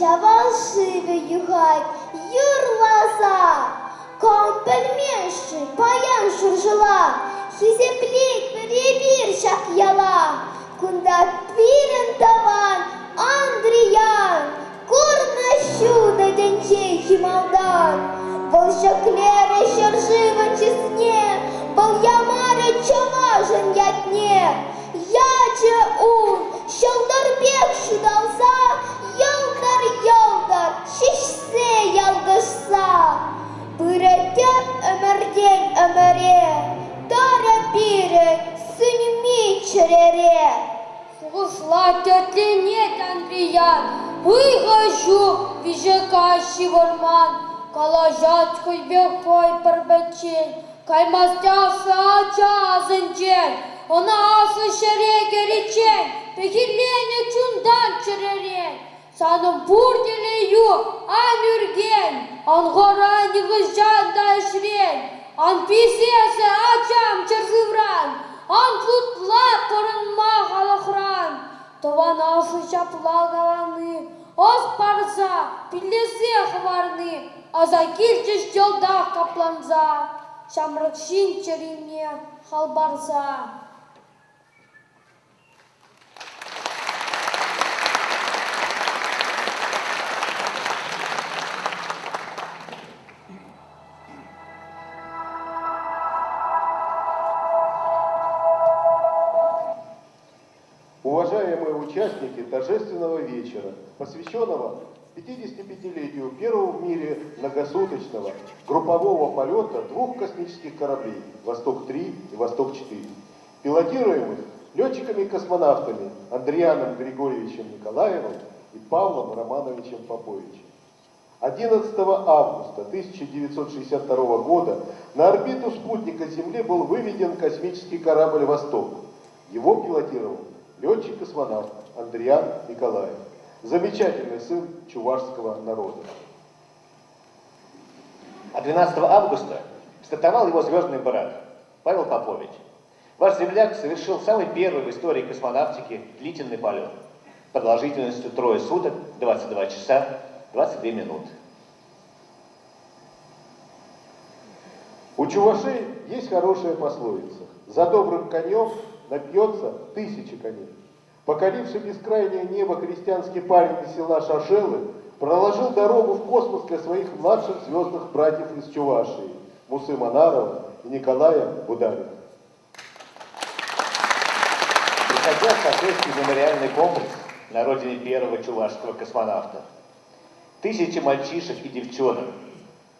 шавалшивый гай, юрлаза, компельменши, паян шуржала, хизеплик перебир шак яла, кунда твирен таван, Андриян, курна щуда денчей хималдан, волшаклере шаржива чесне, вол ямаре чаважен ятне, яче ун, шалдарбек шудалса, Ялдар, шишсе ялгышса, Пыратят өмірден өміре, Тара бире, сүнми чірере. Суғышла төтленет Андриян, Выгажу вижекащий ворман, Калажат хойбек пой парбачен, Каймастяса ача зенчен, Она асы шереге речен, Пехилене чундан чиререн, Саным бурделею ан үрген, Ан ғызжан да ішрен, Ан писесі ачам чыржывран, Ан путла пырынма қалықран. Тован ашы шаплагаланы, Оз парза, пилесе хварны, Аза келчіш жолда капланза, Шамрық шин чырине халбарза. Уважаемые участники торжественного вечера, посвященного 55-летию первого в мире многосуточного группового полета двух космических кораблей «Восток-3» и «Восток-4», пилотируемых летчиками-космонавтами Андрианом Григорьевичем Николаевым и Павлом Романовичем Поповичем. 11 августа 1962 года на орбиту спутника Земли был выведен космический корабль «Восток». Его пилотировал летчик-космонавт Андриан Николаев, замечательный сын чувашского народа. А 12 августа стартовал его звездный брат Павел Попович. Ваш земляк совершил самый первый в истории космонавтики длительный полет продолжительностью 3 суток, 22 часа, 22 минуты. У чувашей есть хорошая пословица: «За добрым конем напьется 1000 коней». Покоривший бескрайнее небо крестьянский парень из села Шашелы проложил дорогу в космос для своих младших звездных братьев из Чувашии Мусы Манарова и Николая Бударина. Приходя в Шашельский мемориальный комплекс на родине первого чувашского космонавта, тысячи мальчишек и девчонок,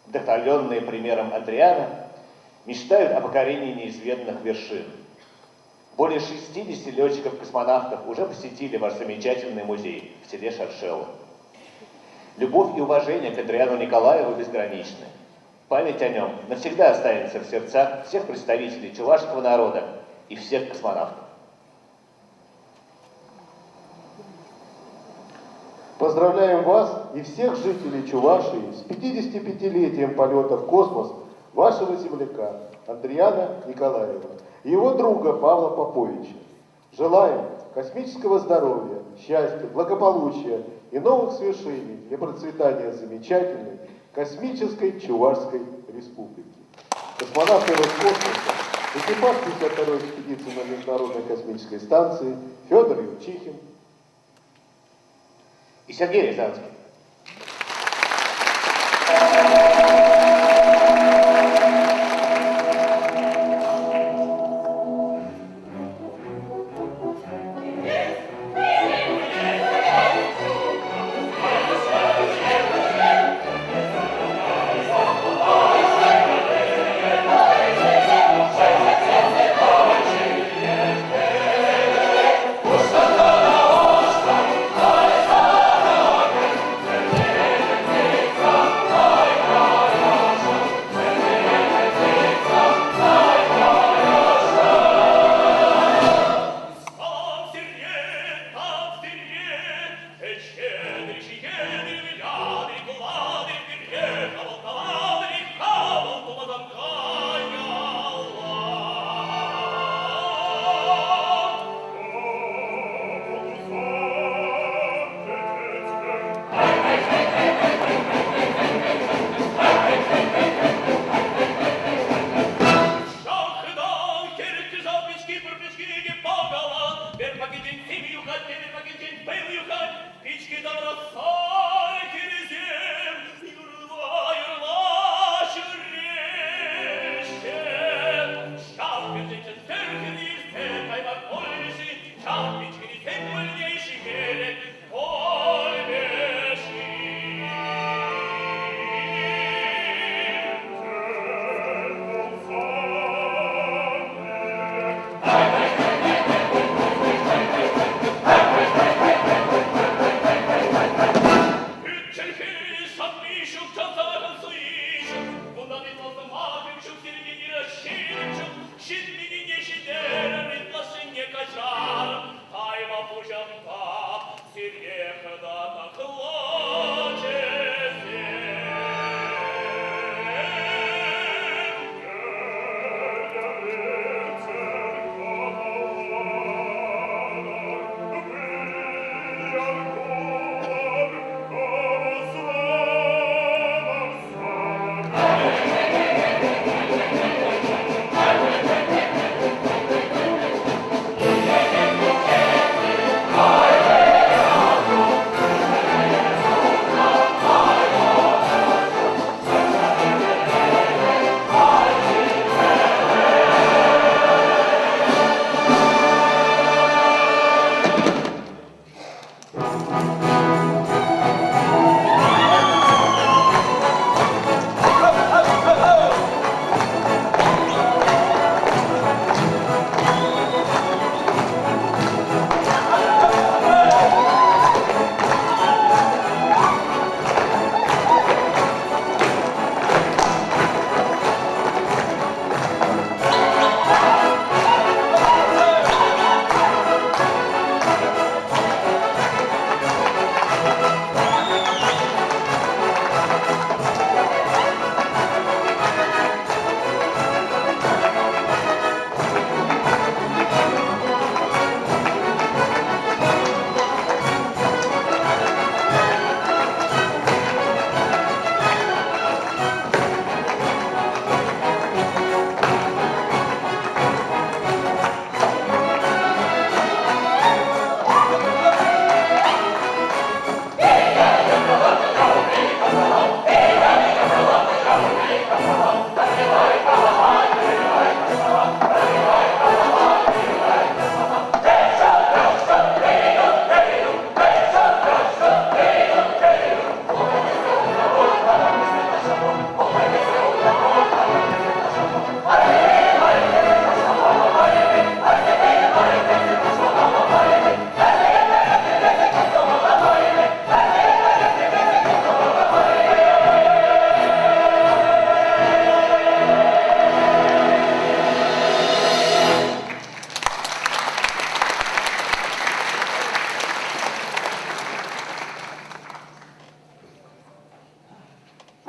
вдохновленные примером Андриана, мечтают о покорении неизведанных вершин. Более 60 летчиков-космонавтов уже посетили ваш замечательный музей в селе Шаршело. Любовь и уважение к Андриану Николаеву безграничны. Память о нем навсегда останется в сердцах всех представителей чувашского народа и всех космонавтов. Поздравляем вас и всех жителей Чувашии с 55-летием полета в космос вашего земляка Андриана Николаева и его друга Павла Поповича. Желаем космического здоровья, счастья, благополучия и новых свершений для процветания замечательной космической Чувашской республики. Космонавты Роскосмоса, экипаж 52-й экспедиции на Международной космической станции Федор Юрчихин И Сергей Рязанский.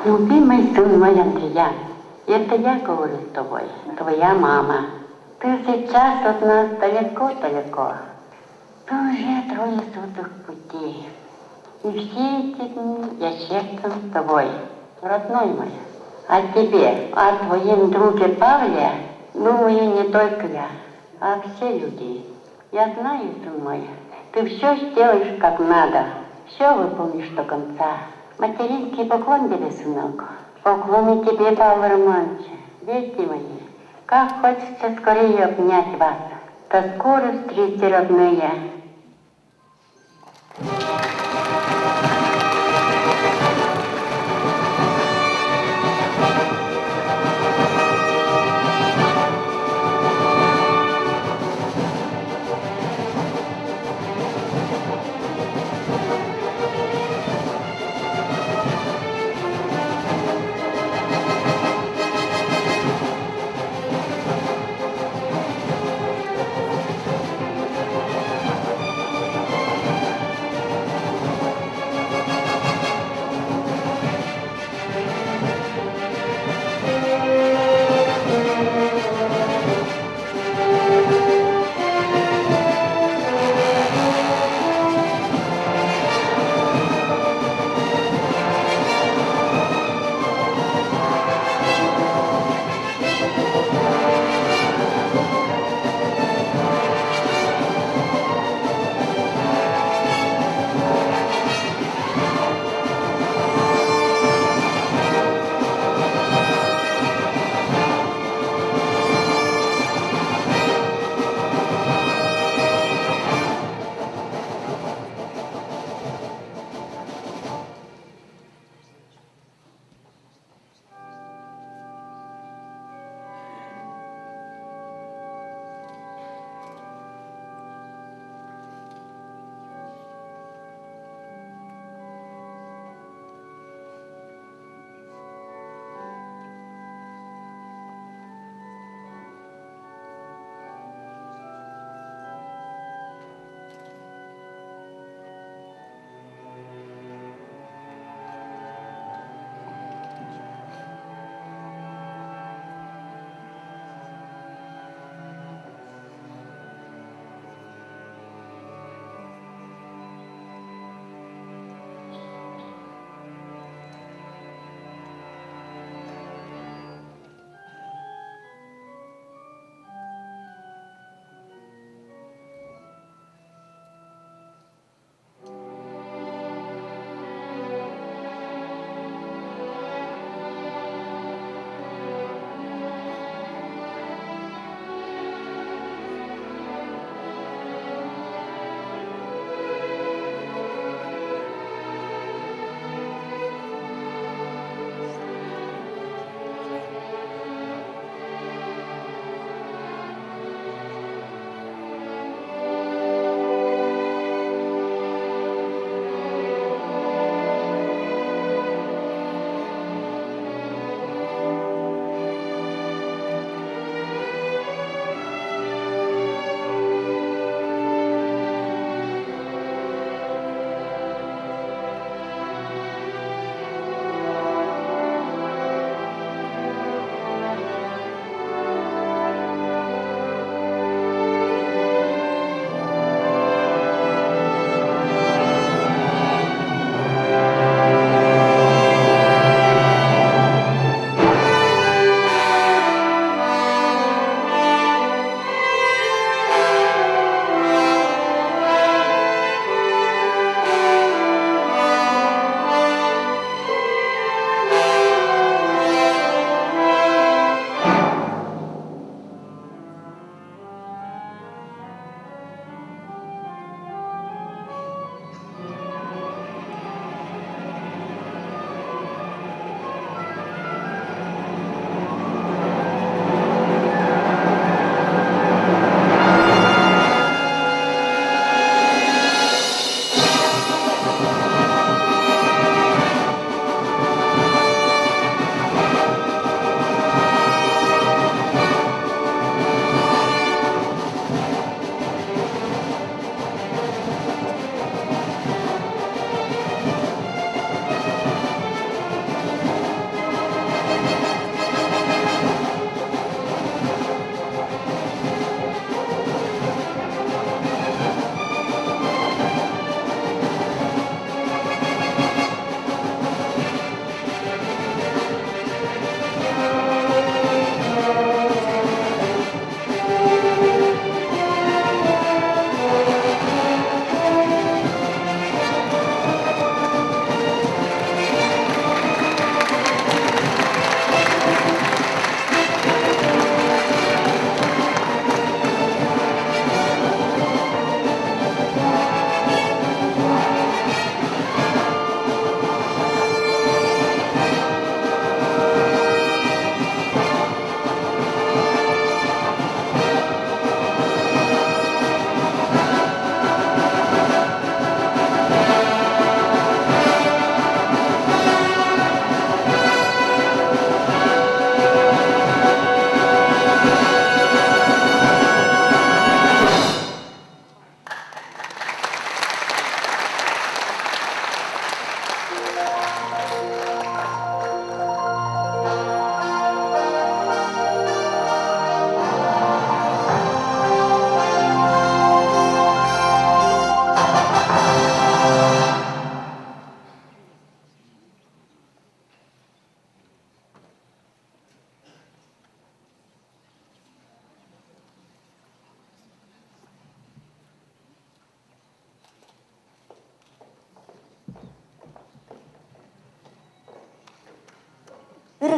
Любимый сын мой Андреян, это я говорю с тобой, твоя мама. Ты сейчас от нас далеко-далеко. Ты уже 3 суток пути. И все эти дни я сердцем с тобой, родной мой. О тебе, о твоем друге Павле, думаю не только я, а все люди. Я знаю, сын мой, ты все сделаешь как надо, все выполнишь до конца. Материнский поклон тебе, сынок. Поклоны тебе, Павел Романович. Дети мои, как хочется скорее обнять вас. До скорой встречи, родные.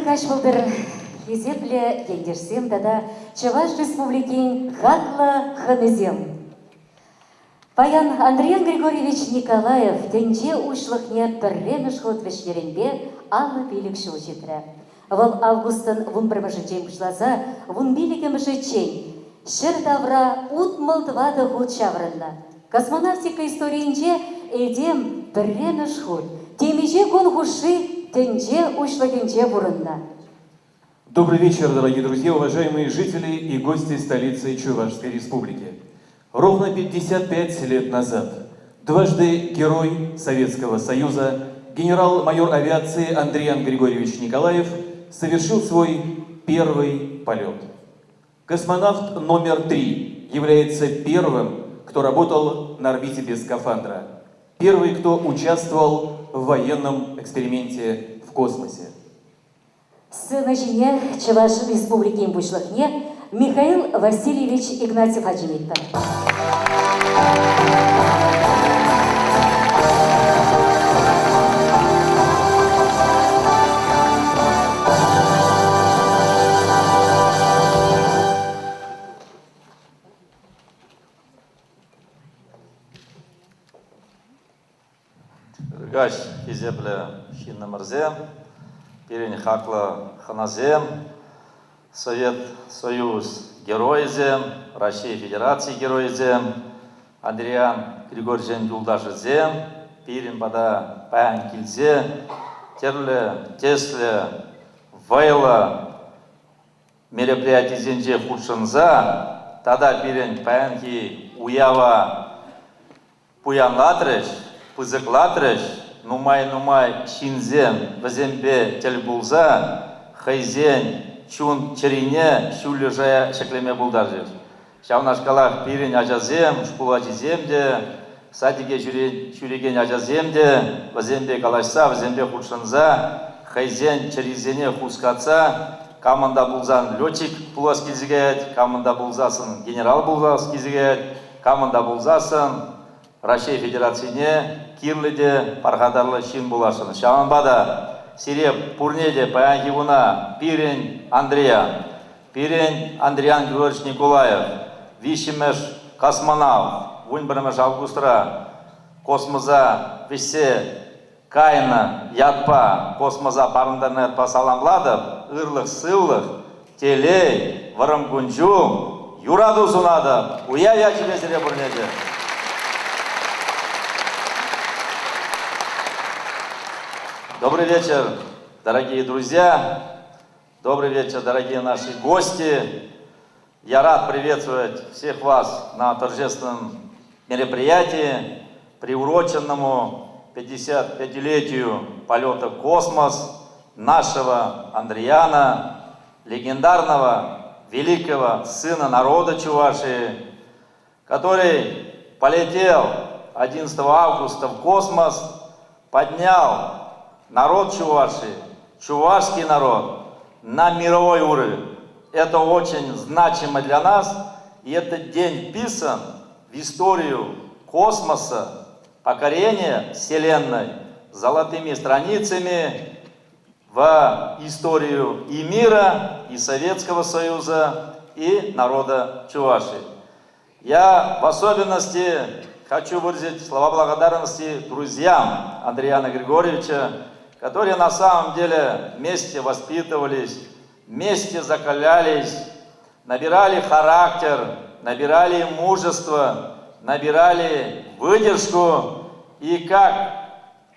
каш булдыр Езепле ендерсем дада Чуваш республикин хаклы ханызем. Паян Андриан Григорьевич Николаев тенже ушлықне пірреміш ход вешнеренбе алы билік шыл жетірі. Вал августын вун бірмішінчен күшлаза, вун билікімішінчен. Шыр давра утмылдвады худ шаврынна. Космонавтика историинче эдем пірреміш худ. Темеже гон хуши тенже ушлықенче бурынна. Добрый вечер, дорогие друзья, уважаемые жители и гости столицы Чувашской Республики. Ровно 55 лет назад дважды герой Советского Союза, генерал-майор авиации Андриан Григорьевич Николаев совершил свой первый полет. Космонавт номер 3 является первым, кто работал на орбите без скафандра. Первый, кто участвовал в военном эксперименте в космосе. Сына жене Чуваш Республики Бушлахне Михаил Васильевич Игнатьев Аджимиттер. Гаш Хизепле Шиннамарзем, Пирень Хакла Ханазем, Совет Союз Героизем, Россия Федерации Героизем, Андриан Григорьевич Юлдашизем, Пирень Бада Паян Кильзе, Терле, Тесле, Вейла, мероприятие Зенже Худшанза, Тада Пирень Паянки Уява Пуян Латреш, Пызык Латреш, Нумай Шинзем, Вазембе Тельбулза, Хайзен, Чун Черине, Шулежая Шеклеме Булдаржев. Шавнашкалах Пирень Ажазем, Шпулачиземде, Садиге Шуреген Ажаземде, Вазембе Калашса, Вазембе Худшанза, Хайзен Черизене Хускаца, Каманда Булзан летчик Пуласкизигет, Каманда Булзасын генерал Буласкизигет, Каманда Булзасын Россия Федерацияне Кирлиде Пархадарлы Шин Булашын. Шаманбада Сиреп Пурнеде Паянхивуна Пирень Андриан Григорьевич Николаев, Вишимеш Космонавт, Вунбрамеш Августра, Космоза Висе Кайна Ятпа, Космоза Парындарнет Пасаламладов, Ырлых Сылых, Телей, Варамкунджу, Юраду Сунада, Уя тебе Сиреп Пурнеде. Добрый вечер, дорогие друзья, добрый вечер, дорогие наши гости. Я рад приветствовать всех вас на торжественном мероприятии, приуроченному 55-летию полета в космос нашего Андриана, легендарного, великого сына народа Чувашии, который полетел 11 августа в космос, поднял народ Чувашии, чувашский народ на мировой уровень. Это очень значимо для нас, и этот день вписан в историю космоса, покорения Вселенной золотыми страницами в историю и мира, и Советского Союза, и народа Чувашии. Я в особенности хочу выразить слова благодарности друзьям Андриана Григорьевича, которые на самом деле вместе воспитывались, вместе закалялись, набирали характер, набирали мужество, набирали выдержку и как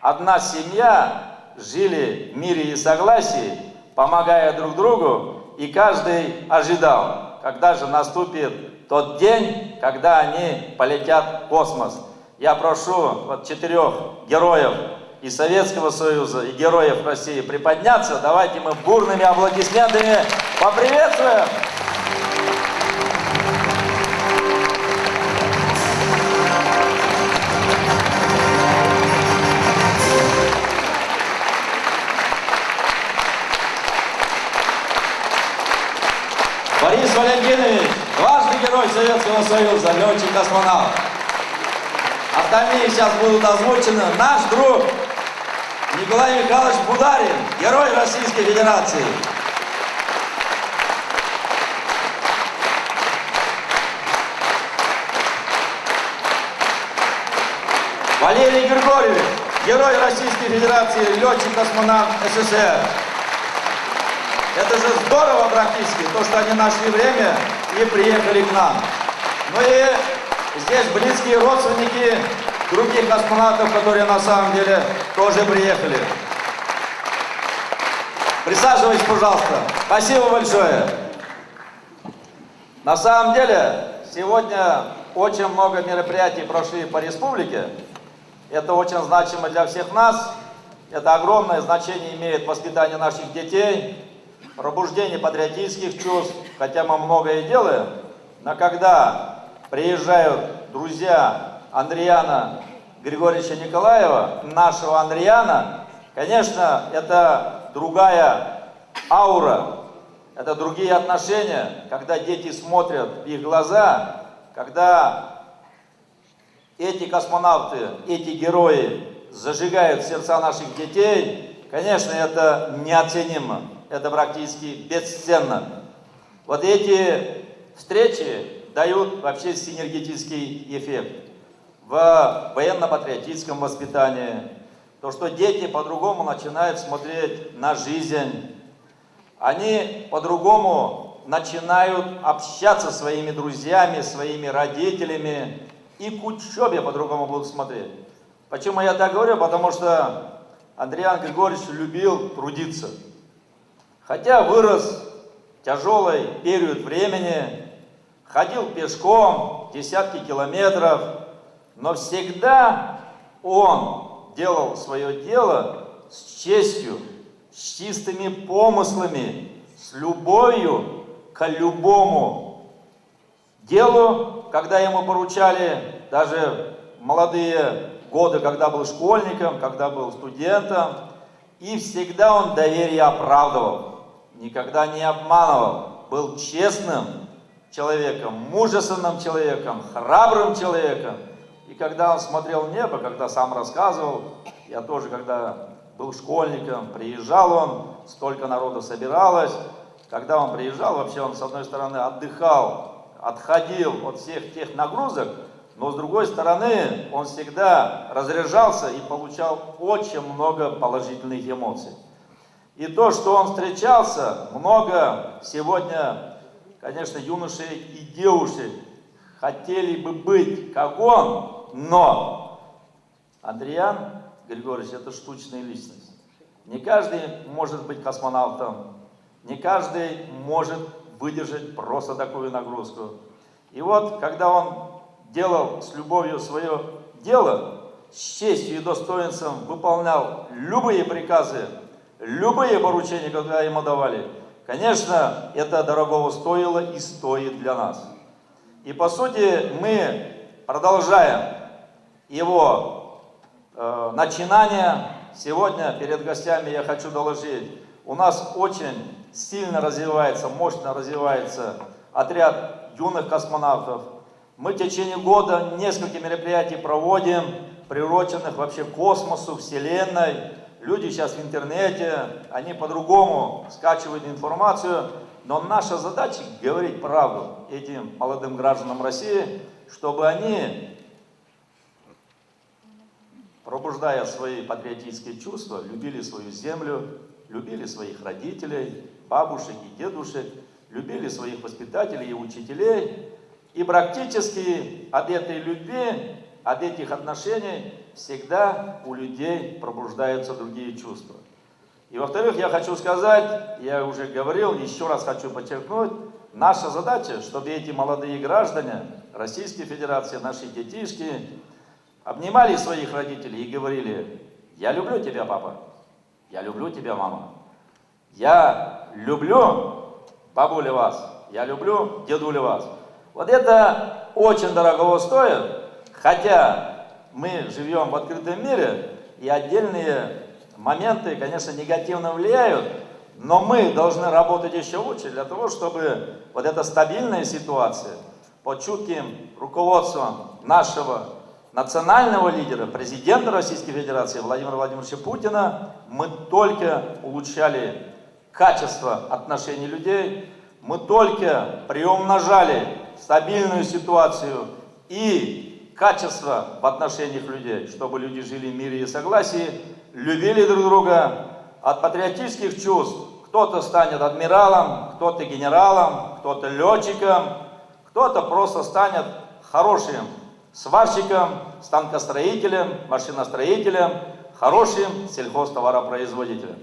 одна семья жили в мире и согласии, помогая друг другу, и каждый ожидал, когда же наступит тот день, когда они полетят в космос. Я прошу 4 героев и Советского Союза, и героев России приподняться. Давайте мы бурными аплодисментами поприветствуем. Борис Валентинович, дважды герой Советского Союза, летчик-космонавт. Остальные сейчас будут озвучены. Наш друг Николай Михайлович Бударин, Герой Российской Федерации. Валерий Григорьевич, Герой Российской Федерации, летчик-космонавт СССР. Это же здорово практически, то, что они нашли время и приехали к нам. Ну и здесь близкие родственники других космонавтов, которые на самом деле тоже приехали. Присаживайтесь, пожалуйста. Спасибо большое. На самом деле, сегодня очень много мероприятий прошли по республике. Это очень значимо для всех нас. Это огромное значение имеет воспитание наших детей, пробуждение патриотических чувств, хотя мы многое делаем. Но когда приезжают друзья Андриана Григорьевича Николаева, нашего Андриана, конечно, это другая аура, это другие отношения, когда дети смотрят в их глаза, когда эти космонавты, эти герои зажигают сердца наших детей, конечно, это неоценимо, это практически бесценно. Вот эти встречи дают вообще синергетический эффект в военно-патриотическом воспитании. То, что дети по-другому начинают смотреть на жизнь, они по-другому начинают общаться со своими друзьями, своими родителями, и к учебе по-другому будут смотреть. Почему я так говорю? Потому что Андриан Григорьевич любил трудиться. Хотя вырос в тяжелый период времени, ходил пешком десятки километров, но всегда он делал свое дело с честью, с чистыми помыслами, с любовью к любому делу. Когда ему поручали даже молодые годы, когда был школьником, когда был студентом, и всегда он доверие оправдывал, никогда не обманывал, был честным человеком, мужественным человеком, храбрым человеком. И когда он смотрел в небо, когда сам рассказывал, я тоже, когда был школьником, приезжал он, столько народу собиралось, когда он приезжал, вообще он с одной стороны отдыхал, отходил от всех тех нагрузок, но с другой стороны он всегда разряжался и получал очень много положительных эмоций. И то, что он встречался, много сегодня, конечно, юношей и девушек хотели бы быть как он, но Андриан Григорьевич — это штучная личность. Не каждый может быть космонавтом, не каждый может выдержать просто такую нагрузку. И вот, когда он делал с любовью свое дело, с честью и достоинством выполнял любые приказы, любые поручения, которые ему давали, конечно, это дорогого стоило и стоит для нас. И по сути мы продолжаем его начинания. Сегодня перед гостями я хочу доложить, у нас очень сильно развивается, мощно развивается отряд юных космонавтов. Мы в течение года несколько мероприятий проводим, приуроченных вообще к космосу, Вселенной. Люди сейчас в интернете, они по-другому скачивают информацию, но наша задача говорить правду этим молодым гражданам России, чтобы они, пробуждая свои патриотические чувства, любили свою землю, любили своих родителей, бабушек и дедушек, любили своих воспитателей и учителей. И практически от этой любви, от этих отношений всегда у людей пробуждаются другие чувства. И во-вторых, я хочу сказать, я уже говорил, еще раз хочу подчеркнуть, наша задача, чтобы эти молодые граждане Российской Федерации, наши детишки, обнимали своих родителей и говорили: «Я люблю тебя, папа, я люблю тебя, мама, я люблю бабуля вас, я люблю дедуля вас». Вот это очень дорого стоит, хотя мы живем в открытом мире, и отдельные моменты, конечно, негативно влияют, но мы должны работать еще лучше для того, чтобы вот эта стабильная ситуация под чутким руководством нашего национального лидера, президента Российской Федерации Владимира Владимировича Путина мы только улучшали качество отношений людей, мы только приумножали стабильную ситуацию и качество в отношениях людей, чтобы люди жили в мире и согласии, любили друг друга. От патриотических чувств кто-то станет адмиралом, кто-то генералом, кто-то летчиком, кто-то просто станет хорошим сварщиком, станкостроителем, машиностроителем, хорошим сельхозтоваропроизводителем.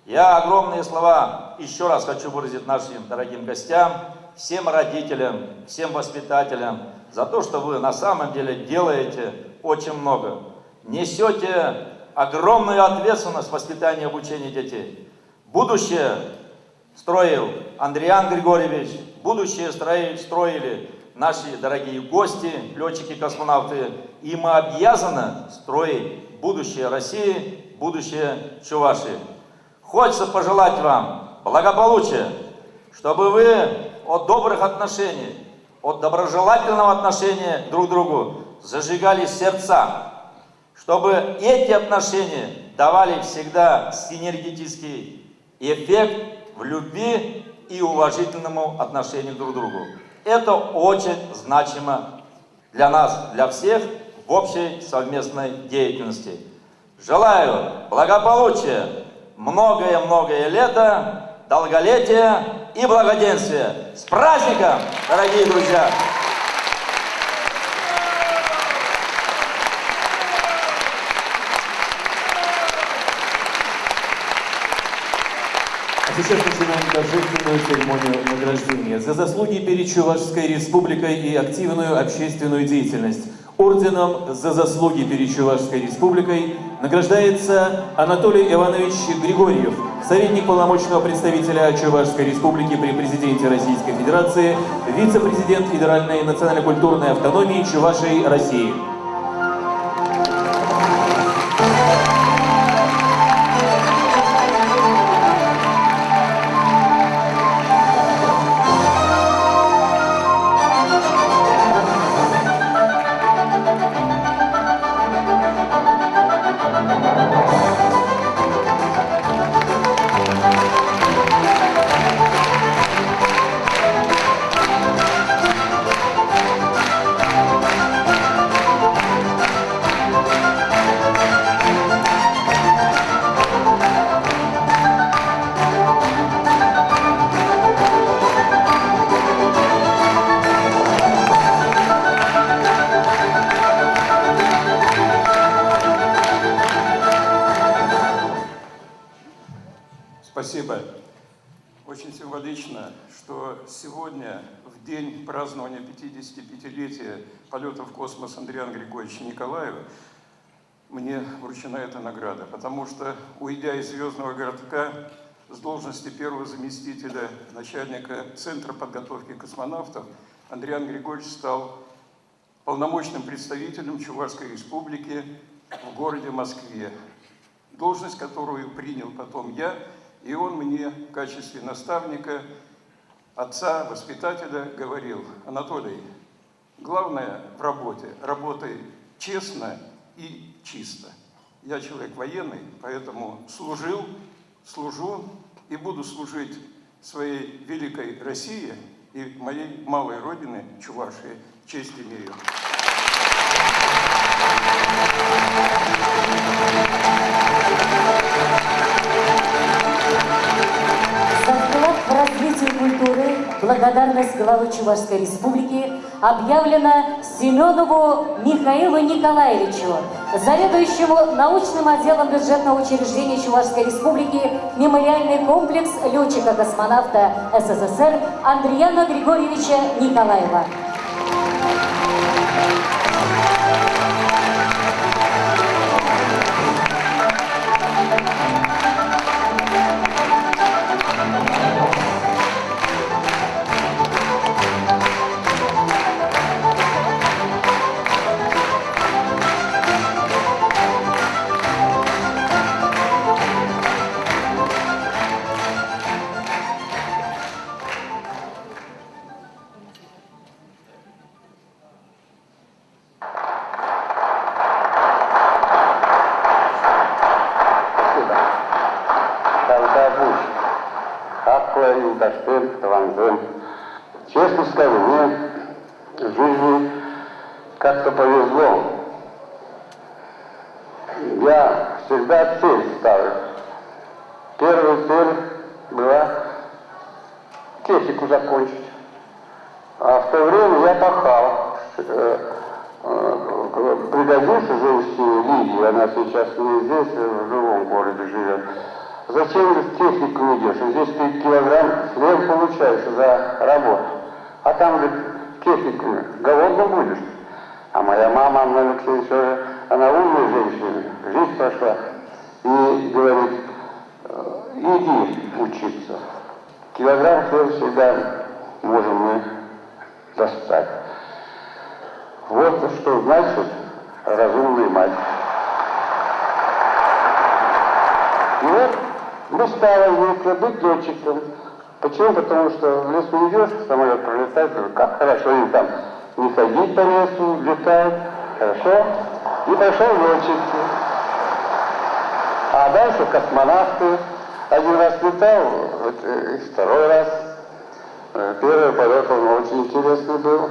Я огромные слова еще раз хочу выразить нашим дорогим гостям, всем родителям, всем воспитателям за то, что вы на самом деле делаете очень много. Несете огромную ответственность в воспитании и обучении детей. Будущее строил Андриан Григорьевич, будущее строили наши дорогие гости, летчики-космонавты, и мы обязаны строить будущее России, будущее Чувашии. Хочется пожелать вам благополучия, чтобы вы от добрых отношений, от доброжелательного отношения друг к другу зажигали сердца, чтобы эти отношения давали всегда синергетический эффект в любви и уважительному отношению друг к другу. Это очень значимо для нас, для всех в общей совместной деятельности. Желаю благополучия, многое-многое лета, долголетия и благоденствия. С праздником, дорогие друзья! А сейчас начинаем торжественную церемонию награждения за заслуги перед Чувашской Республикой и активную общественную деятельность. Орденом за заслуги перед Чувашской Республикой награждается Анатолий Иванович Григорьев, советник полномочного представителя Чувашской Республики при президенте Российской Федерации, вице-президент Федеральной национально-культурной автономии Чувашии России. Спасибо. Очень символично, что сегодня, в день празднования 55-летия полета в космос Андриана Григорьевича Николаева, мне вручена эта награда, потому что, уйдя из звездного городка с должности первого заместителя начальника Центра подготовки космонавтов, Андриан Григорьевич стал полномочным представителем Чувашской Республики в городе Москве, должность, которую принял потом я. И он мне в качестве наставника, отца, воспитателя говорил: Анатолий, главное в работе, работай честно и чисто. Я человек военный, поэтому служу и буду служить своей великой России и моей малой родине Чувашии. Честь имею. За вклад в развитие культуры благодарность главы Чувашской Республики объявлена Семенову Михаилу Николаевичу, заведующему научным отделом бюджетного учреждения Чувашской Республики мемориальный комплекс летчика-космонавта СССР Андриана Григорьевича Николаева. такое и Ташкент, Таванзем. Честно скажу, мне в жизни как-то повезло. Я всегда цель ставлю. Первая цель была технику закончить. А в то время я пахал. Пригодился женщине Лидии, она сейчас не здесь, в живом городе живет. Зачем ты технику идешь? Здесь ты килограмм хлеб получаешь за работу. А там, говорит, технику голодно будешь. А моя мама, Анна Алексеевна, она умная женщина, жизнь прошла. И говорит, иди учиться. Килограмм хлеба всегда можем мы достать. Вот что значит разумная мать. И вот мечта возникла быть летчиком. Почему? Потому что в лесу идешь, самолет пролетает, как хорошо им там не ходить по лесу, летают, хорошо. И пошел летчик. А дальше космонавты. Один раз летал, и второй раз. Первый полет, он очень интересный был.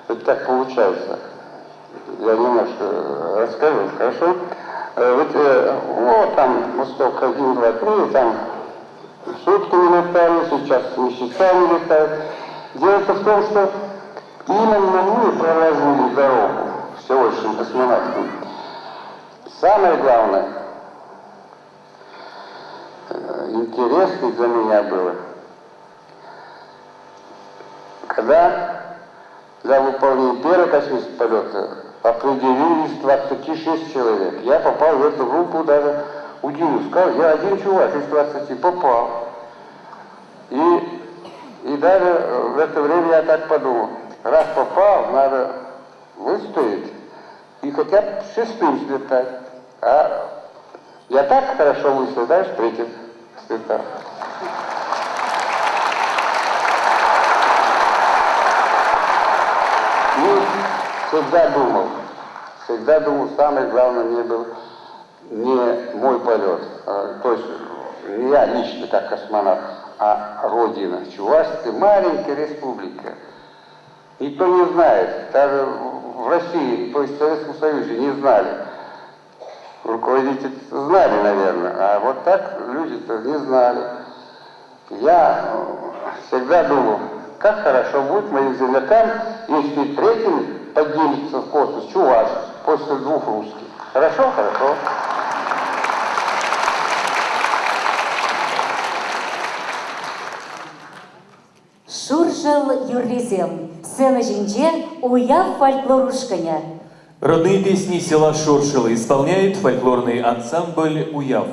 Это так получается. Я немножко расскажу, хорошо? Вот там восток 1, 2, 3, там сутками летали, сейчас месяцами летают. Дело-то в том, что именно мы проложили дорогу всеобщим космонавтам. Самое главное, интересно для меня было, когда для выполнения первого космического полета определились 26 человек. Я попал в эту группу, даже удивился. Сказал, я один чувак из 20 попал. И даже в это время я так подумал, раз попал, надо выстоять и хотя бы шестым слетать. А я так хорошо выстоял, даже третьим слетал. Всегда думал, самое главное мне был не мой полет, то есть не я лично как космонавт, а Родина, Чувашская маленькая республика. Никто не знает, даже в России, то есть в Советском Союзе не знали. Руководители знали, наверное, а вот так люди-то не знали. Я всегда думал, как хорошо будет моим землякам, если третьим поднимется в космос чуваш после двух русских. Хорошо? Хорошо. Шуржал юрлизем, сцена жинже, уяв фольклорушканя. Родные песни села Шуршило исполняет фольклорный ансамбль «Уяв».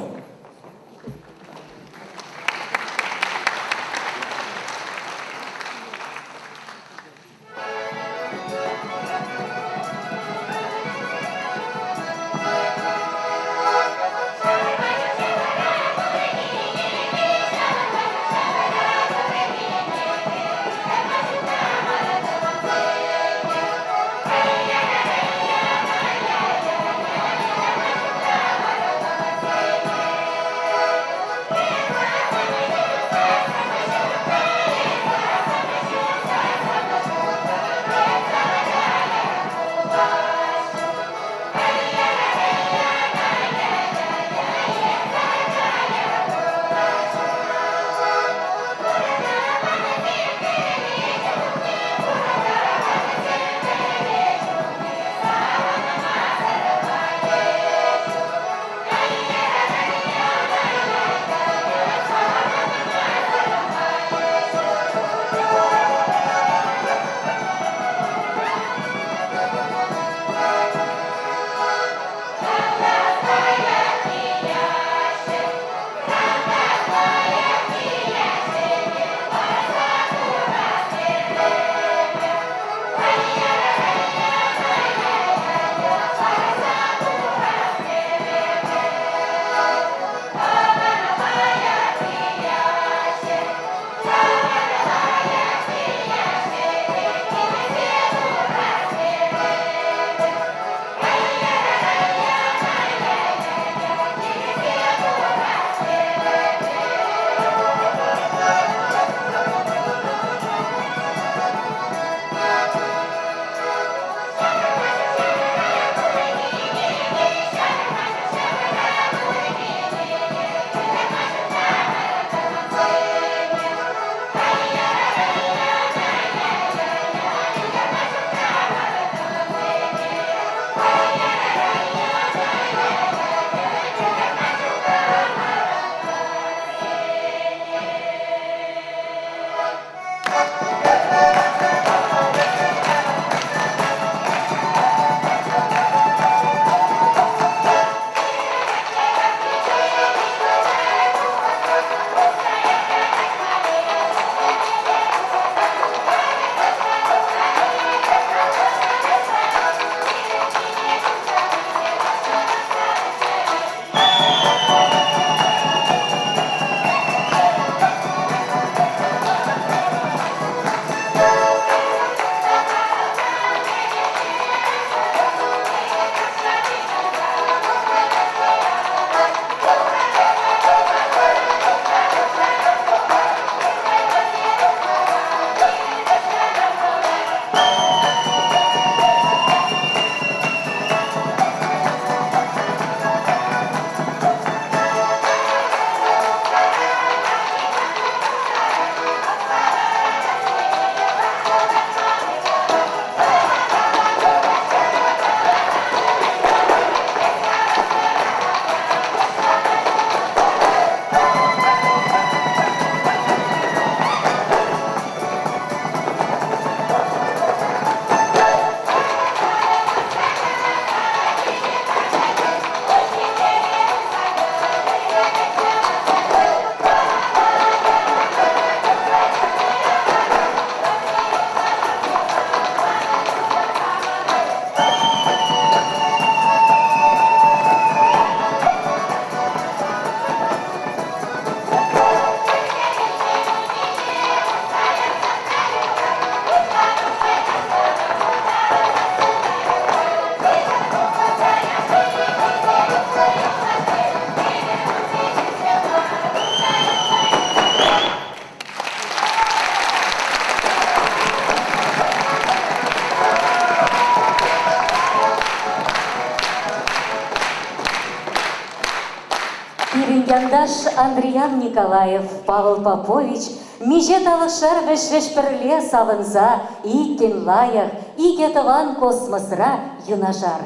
Кирингяндаш Андриан Николаев, Павел Попович, меже талышар вешвешпірле савынза, и кенлаях, и кетыван космосра юнажар.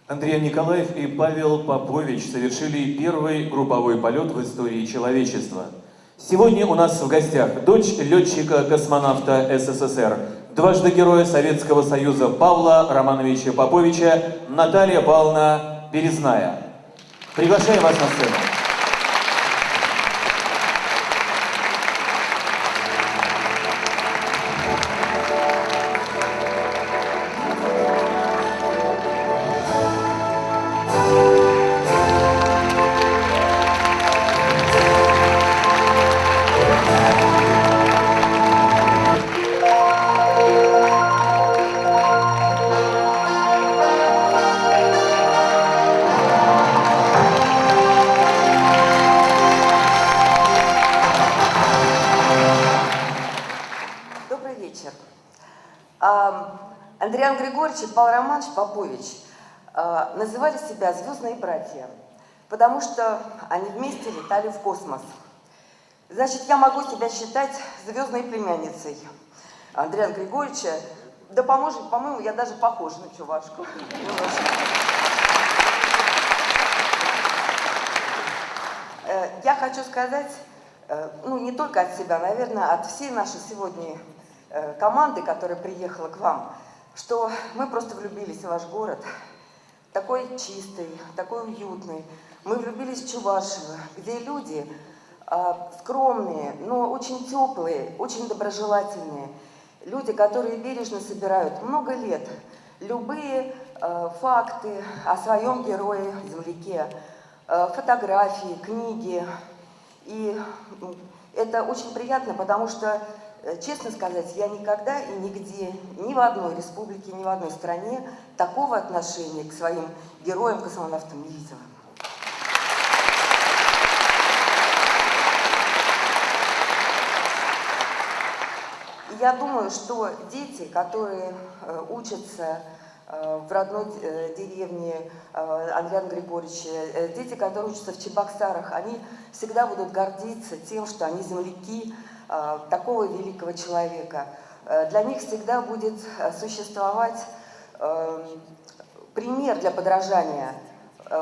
Андрей Николаев и Павел Попович совершили первый групповой полет в истории человечества. Сегодня у нас в гостях дочь летчика-космонавта СССР, дважды Героя Советского Союза Павла Романовича Поповича Наталья Павловна Березная. Приглашаем вас на сцену. Андриан Григорьевич и Павел Романович Попович называли себя «звездные братья», потому что они вместе летали в космос. Значит, я могу себя считать звездной племянницей Андриана Григорьевича. Да, по-моему, я даже похожа на чувашку. Я хочу сказать, ну, не только от себя, наверное, от всей нашей сегодня команды, которая приехала к вам, что мы просто влюбились в ваш город, такой чистый, такой уютный. Мы влюбились в Чувашево, где люди скромные, но очень теплые, очень доброжелательные. Люди, которые бережно собирают много лет любые факты о своем герое, земляке, фотографии, книги. И это очень приятно, потому что, честно сказать, я никогда и нигде, ни в одной республике, ни в одной стране такого отношения к своим героям-космонавтам не видела. И я думаю, что дети, которые учатся в родной деревне Андриана Григорьевича, дети, которые учатся в Чебоксарах, они всегда будут гордиться тем, что они земляки такого великого человека. Для них всегда будет существовать пример для подражания,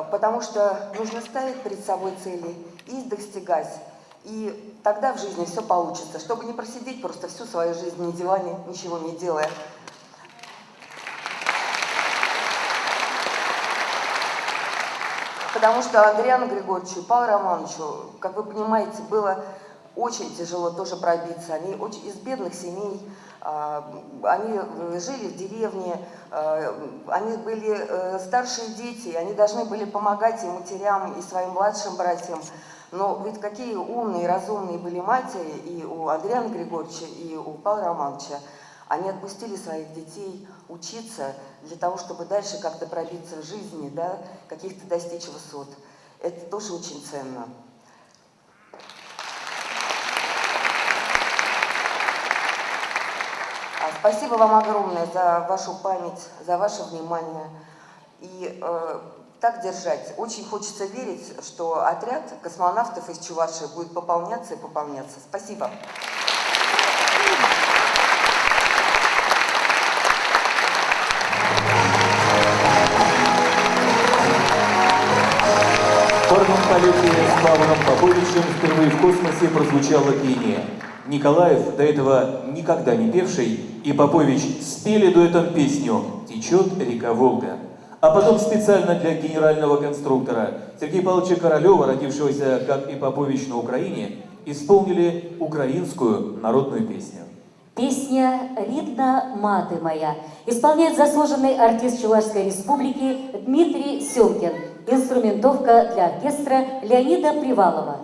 потому что нужно ставить перед собой цели и их достигать. И тогда в жизни все получится, чтобы не просидеть просто всю свою жизнь на диване, ничего не делая. Потому что Андриану Григорьевичу и Павлу Романовичу, как вы понимаете, было очень тяжело тоже пробиться. Они из бедных семей, они жили в деревне, они были старшие дети, они должны были помогать и матерям, и своим младшим братьям. Но ведь какие умные, разумные были матери и у Андриана Григорьевича, и у Павла Романовича. Они отпустили своих детей учиться для того, чтобы дальше как-то пробиться в жизни, да, каких-то достичь высот. Это тоже очень ценно. Спасибо вам огромное за вашу память, за ваше внимание. И так держать. Очень хочется верить, что отряд космонавтов из Чувашии будет пополняться и пополняться. Спасибо. В парном полете с Павлом Поповичем впервые в космосе прозвучало пение. Николаев, до этого никогда не певший, и Попович спели дуэтом песню «Течет река Волга». А потом специально для генерального конструктора Сергея Павловича Королева, родившегося, как и Попович, на Украине, исполнили украинскую народную песню. Песня «Ридна маты моя» исполняет заслуженный артист Чувашской республики Дмитрий Сёмкин. Инструментовка для оркестра Леонида Привалова.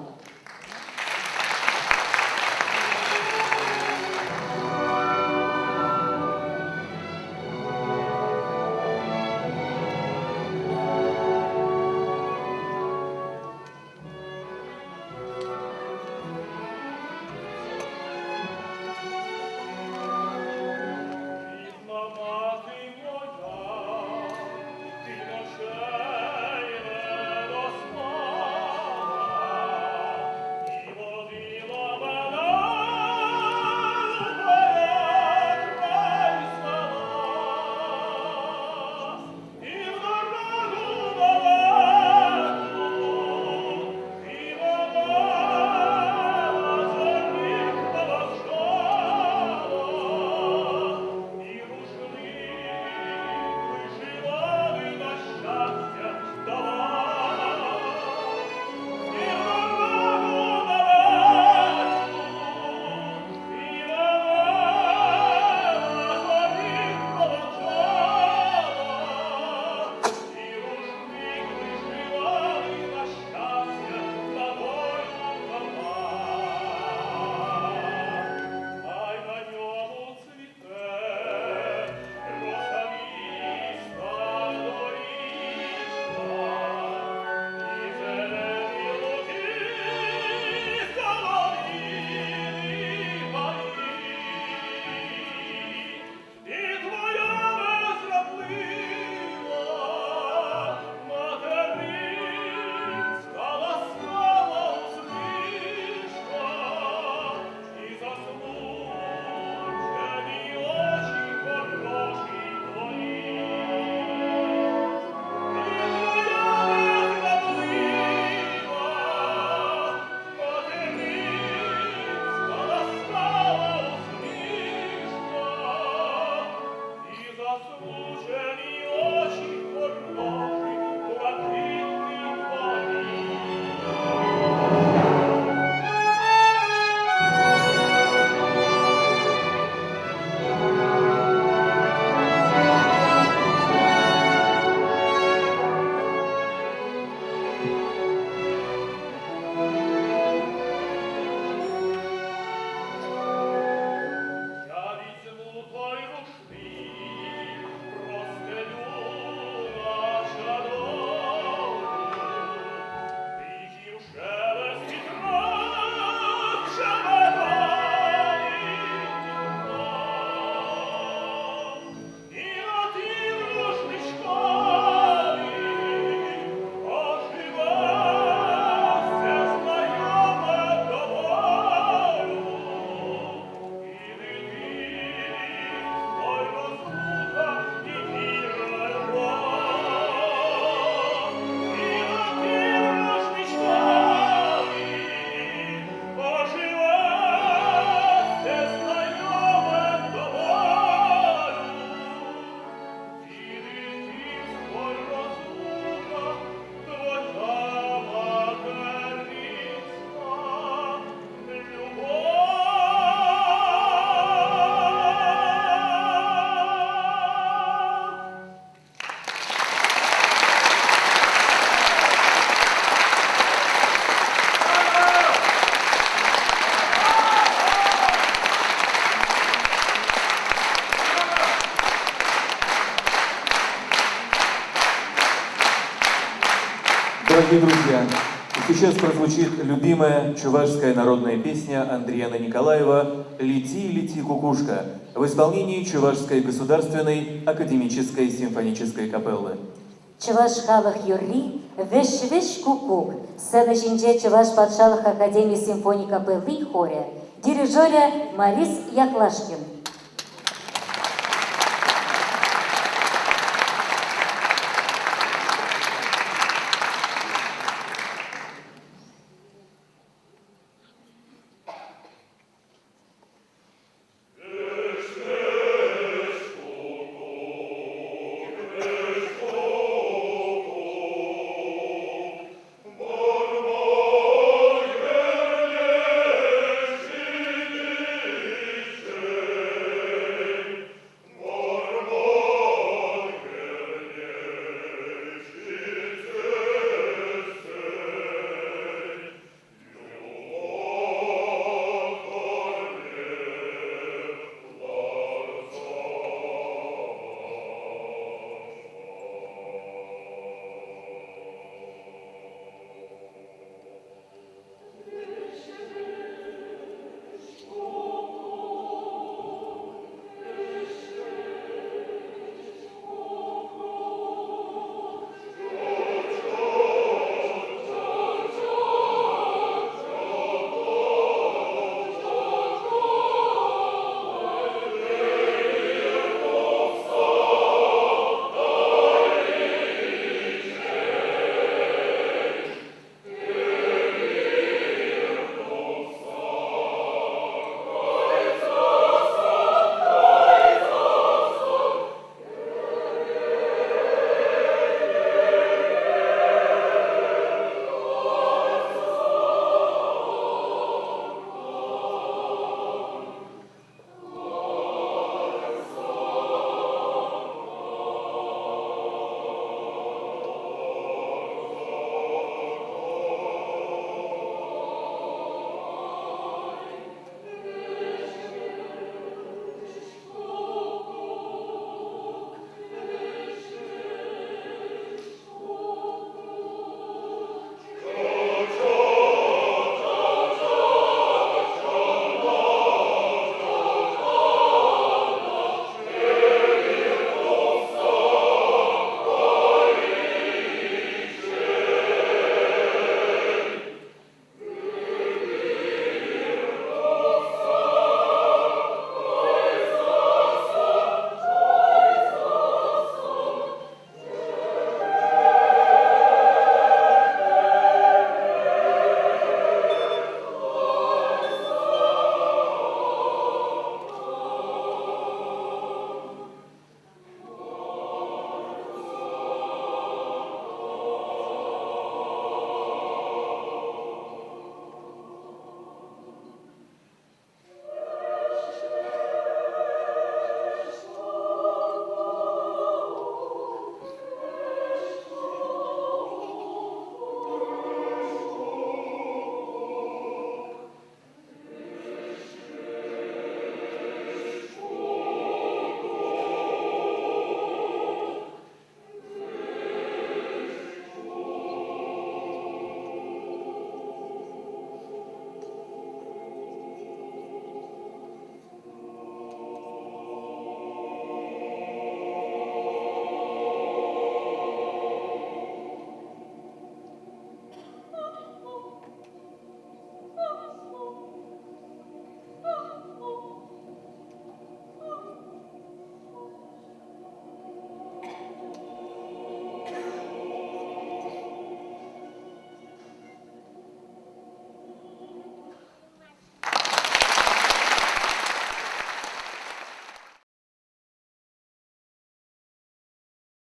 Дорогие друзья, сейчас прозвучит любимая чувашская народная песня Андриана Николаева «Лети, лети, кукушка» в исполнении Чувашской государственной академической симфонической капеллы. Чуваш халық юрли, веш-веш кукук, сцена жинже Чуваш патшалық академии симфоний капеллы хоре, дирижеры Марис Яклашкин.